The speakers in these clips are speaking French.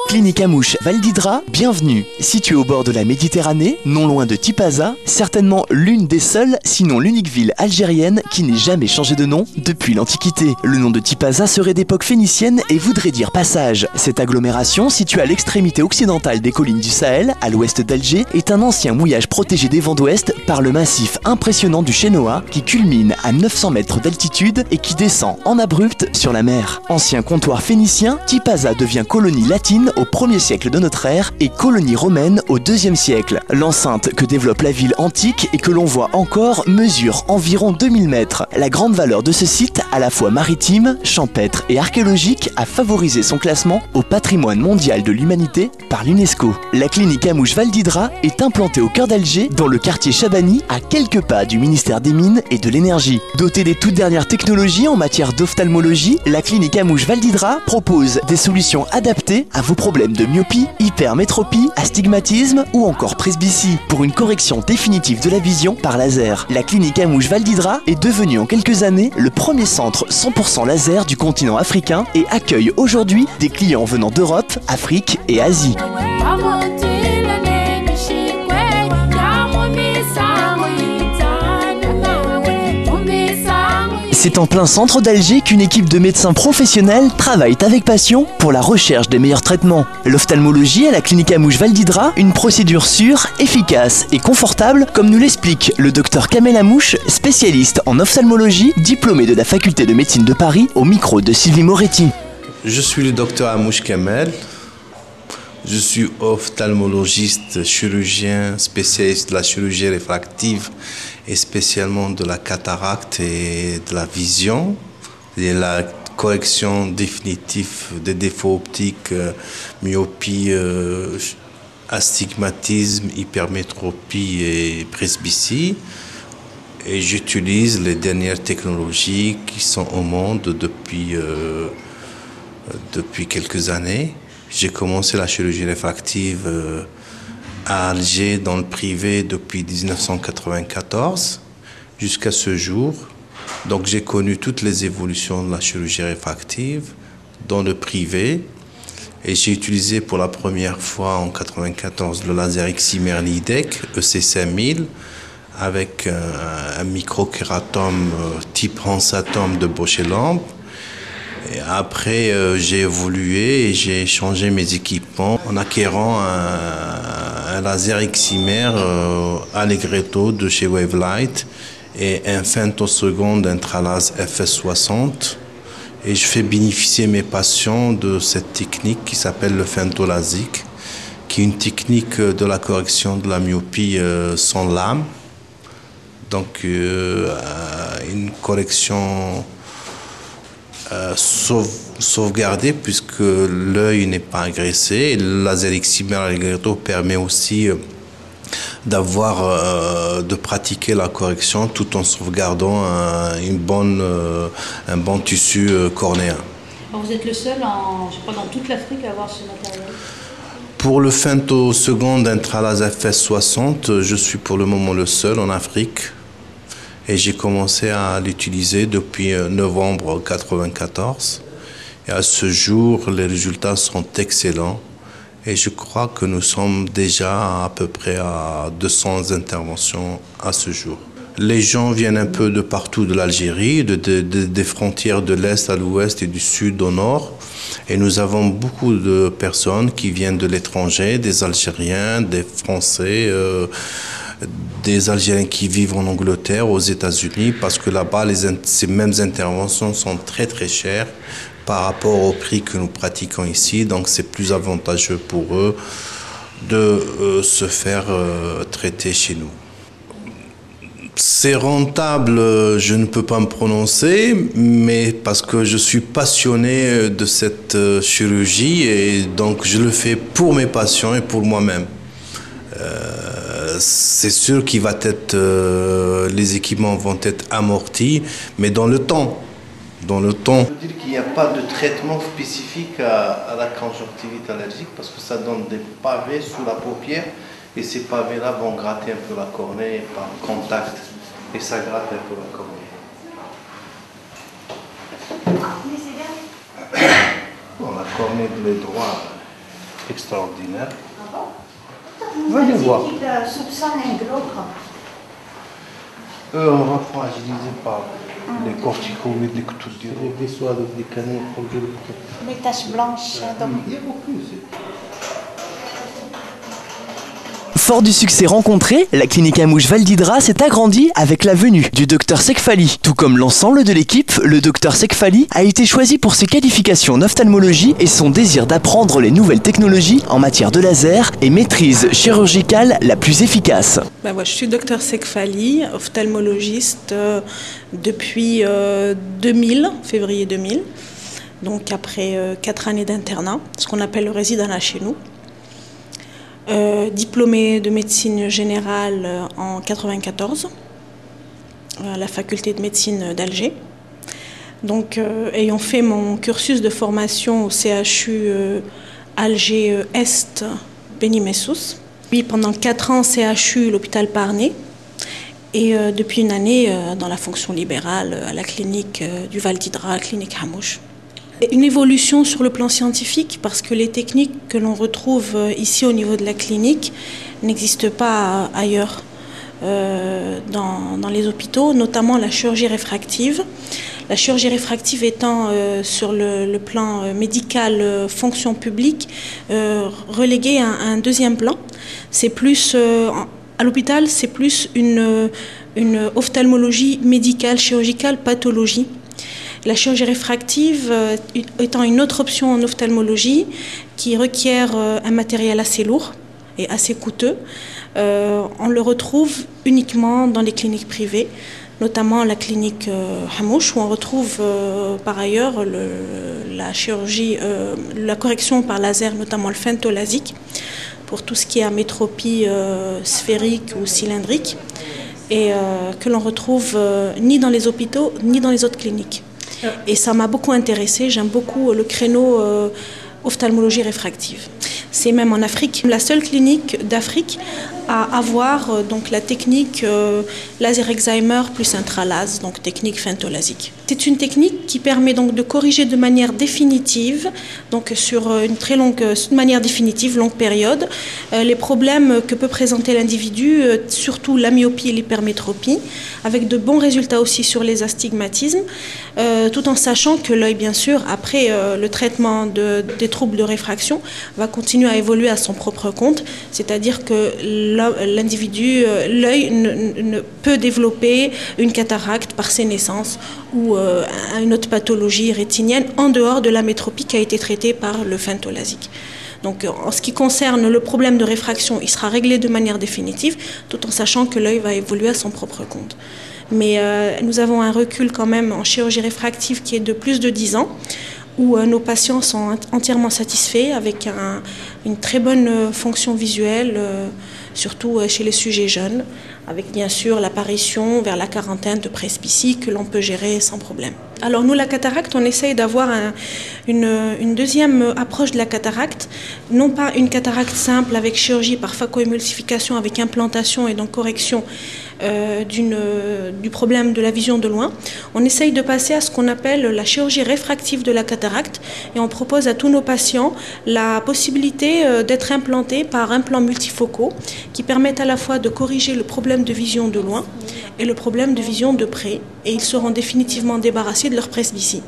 Clinique à mouches Val d'Hydra, bienvenue. Située au bord de la Méditerranée, non loin de Tipaza, certainement l'une des seules, sinon l'unique ville algérienne qui n'ait jamais changé de nom depuis l'Antiquité. Le nom de Tipaza serait d'époque phénicienne et voudrait dire passage. Cette agglomération, située à l'extrémité occidentale des collines du Sahel, à l'ouest d'Alger, est un ancien mouillage protégé des vents d'ouest par le massif impressionnant du Chénois qui culmine à 900 mètres d'altitude et qui descend en abrupte sur la mer. Ancien comptoir phénicien, Tipaza devient colonie latine au 1er siècle de notre ère et colonie romaine au 2e siècle. L'enceinte que développe la ville antique et que l'on voit encore mesure environ 2000 mètres. La grande valeur de ce site, à la fois maritime, champêtre et archéologique, a favorisé son classement au patrimoine mondial de l'humanité par l'UNESCO. La clinique à mouches Val d'Hydra est implantée au cœur d'Alger, dans le quartier Chabani, à quelques pas du ministère des Mines et de l'Énergie. Dotée des toutes dernières technologies en matière d'ophtalmologie, la clinique à mouches Val d'Hydra propose des solutions adaptées à vos problèmes de myopie, hypermétropie, astigmatisme ou encore presbytie pour une correction définitive de la vision par laser. La clinique à mouches Val d'Hydra est devenue en quelques années le premier centre 100% laser du continent africain et accueille aujourd'hui des clients venant d'Europe, Afrique et Asie. C'est en plein centre d'Alger qu'une équipe de médecins professionnels travaille avec passion pour la recherche des meilleurs traitements. L'ophtalmologie à la clinique à mouches Val d'Hydra, une procédure sûre, efficace et confortable, comme nous l'explique le docteur Kamel Amouche, spécialiste en ophtalmologie, diplômé de la faculté de médecine de Paris, au micro de Sylvie Moretti. Je suis le docteur Amouche Kamel. Je suis ophtalmologiste, chirurgien, spécialiste de la chirurgie réfractive et spécialement de la cataracte et de la vision, et la correction définitive des défauts optiques, myopie, astigmatisme, hypermétropie et presbytie. Et j'utilise les dernières technologies qui sont au monde depuis quelques années. J'ai commencé la chirurgie réfractive à Alger dans le privé depuis 1994 jusqu'à ce jour. Donc j'ai connu toutes les évolutions de la chirurgie réfractive dans le privé et j'ai utilisé pour la première fois en 1994 le laser excimer Nidec EC5000 avec un microkératome type Hansatom de Bausch & Lomb. Et après, j'ai évolué et j'ai changé mes équipements en acquérant un laser excimer Allegretto de chez Wavelight et un femtoseconde intralase FS60. Et je fais bénéficier mes patients de cette technique qui s'appelle le femtolasique, qui est une technique de la correction de la myopie sans lame. Donc, une correction sauvegardé puisque l'œil n'est pas agressé. Et le laser excimer Allegretto permet aussi de pratiquer la correction tout en sauvegardant un bon tissu cornéen. Alors vous êtes le seul, je crois, dans toute l'Afrique à avoir ce matériel. Pour le femtoseconde intralase FS60, je suis pour le moment le seul en Afrique. Et j'ai commencé à l'utiliser depuis novembre 1994. Et à ce jour, les résultats sont excellents. Et je crois que nous sommes déjà à peu près à 200 interventions à ce jour. Les gens viennent un peu de partout de l'Algérie, des frontières de l'Est à l'Ouest et du Sud au Nord. Et nous avons beaucoup de personnes qui viennent de l'étranger, des Algériens, des Français, des Algériens qui vivent en Angleterre, aux États-Unis, parce que là-bas, ces mêmes interventions sont très très chères par rapport au prix que nous pratiquons ici. Donc c'est plus avantageux pour eux de se faire traiter chez nous. C'est rentable, je ne peux pas me prononcer, mais parce que je suis passionné de cette chirurgie et donc je le fais pour mes patients et pour moi-même. C'est sûr qu'il va être, les équipements vont être amortis, mais dans le temps. Dans le temps. Je veux dire qu'il n'y a pas de traitement spécifique à la conjonctivite allergique parce que ça donne des pavés sous la paupière et ces pavés-là vont gratter un peu la cornée par contact et ça gratte un peu la cornée. Bon, la cornée de l'œil droit. extraordinaire. Venez voir. Eux, on va fragiliser par les corticoïdes, les vaisseaux avec des canaux. Les taches blanches. Il y a beaucoup. Fort du succès rencontré, la clinique Amouche Val d'Hydra s'est agrandie avec la venue du Dr Sekfali. Tout comme l'ensemble de l'équipe, le Dr Sekfali a été choisi pour ses qualifications en ophtalmologie et son désir d'apprendre les nouvelles technologies en matière de laser et maîtrise chirurgicale la plus efficace. Je suis Dr Sekfali, ophtalmologiste depuis 2000, février 2000. Donc après 4 années d'internat, ce qu'on appelle le résidenat chez nous. Diplômée de médecine générale en 1994 à la faculté de médecine d'Alger. Donc, ayant fait mon cursus de formation au CHU Alger Est Beni Messous, puis pendant 4 ans CHU l'hôpital Parnay, et depuis une année dans la fonction libérale à la clinique du Val d'Hydra, clinique Hamouche. Une évolution sur le plan scientifique parce que les techniques que l'on retrouve ici au niveau de la clinique n'existent pas ailleurs dans les hôpitaux, notamment la chirurgie réfractive. La chirurgie réfractive étant sur le plan médical, fonction publique, reléguée à un deuxième plan. C'est plus, à l'hôpital, c'est plus une ophtalmologie médicale, chirurgicale, pathologie. La chirurgie réfractive étant une autre option en ophtalmologie qui requiert un matériel assez lourd et assez coûteux. On le retrouve uniquement dans les cliniques privées, notamment la clinique Hamouche, où on retrouve par ailleurs la chirurgie, la correction par laser, notamment le femtolasique, pour tout ce qui est amétropie sphérique ou cylindrique, et que l'on retrouve ni dans les hôpitaux ni dans les autres cliniques. Et ça m'a beaucoup intéressée, j'aime beaucoup le créneau ophtalmologie réfractive. C'est même en Afrique, la seule clinique d'Afrique à avoir donc la technique laser excimer plus intralase, donc technique femtolasique. C'est une technique qui permet donc de corriger de manière définitive, donc sur une très longue période, les problèmes que peut présenter l'individu, surtout la myopie et l'hypermétropie, avec de bons résultats aussi sur les astigmatismes, tout en sachant que l'œil, bien sûr, après le traitement des troubles de réfraction, va continuer à évoluer à son propre compte, c'est-à-dire que l'individu, l'œil ne peut développer une cataracte par ses naissances ou une autre pathologie rétinienne en dehors de l'amétropie qui a été traitée par le femtolasique. Donc en ce qui concerne le problème de réfraction, il sera réglé de manière définitive, tout en sachant que l'œil va évoluer à son propre compte. Mais nous avons un recul quand même en chirurgie réfractive qui est de plus de 10 ans, où nos patients sont entièrement satisfaits avec une très bonne fonction visuelle, surtout chez les sujets jeunes, avec bien sûr l'apparition vers la quarantaine de presbytie que l'on peut gérer sans problème. Alors nous, la cataracte, on essaye d'avoir une deuxième approche de la cataracte, non pas une cataracte simple avec chirurgie par phacoémulsification, avec implantation et donc correction du problème de la vision de loin. On essaye de passer à ce qu'on appelle la chirurgie réfractive de la cataracte et on propose à tous nos patients la possibilité d'être implantés par implants multifocaux qui permettent à la fois de corriger le problème de vision de loin et le problème de vision de près, et ils seront définitivement débarrassés de leur presbytie.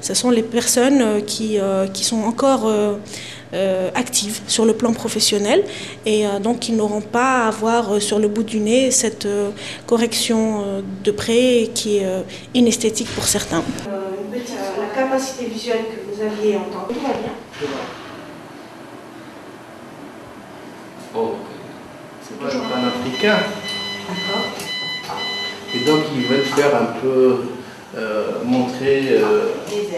Ce sont les personnes qui sont encore actives sur le plan professionnel et donc ils n'auront pas à avoir sur le bout du nez cette correction de près qui est inesthétique pour certains. La capacité visuelle que vous aviez en tant que tout va bien. Oh, c'est pas un africain. D'accord. Et donc ils veulent faire un peu montrer Les Z.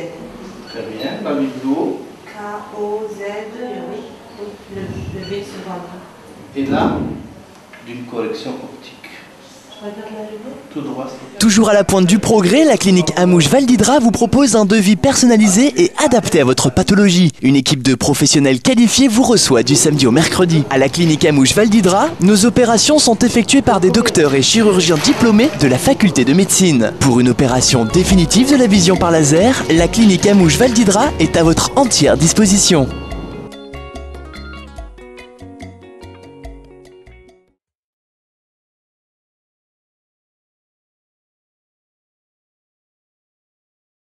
très bien la vidéo. K-O-Z, le V seconde. Et là, d'une correction optique. Tout droit. Toujours à la pointe du progrès, la clinique Amouche Val d'Hydra vous propose un devis personnalisé et adapté à votre pathologie. Une équipe de professionnels qualifiés vous reçoit du samedi au mercredi. À la clinique Amouche Val d'Hydra, nos opérations sont effectuées par des docteurs et chirurgiens diplômés de la faculté de médecine. Pour une opération définitive de la vision par laser, la clinique Amouche Val d'Hydra est à votre entière disposition.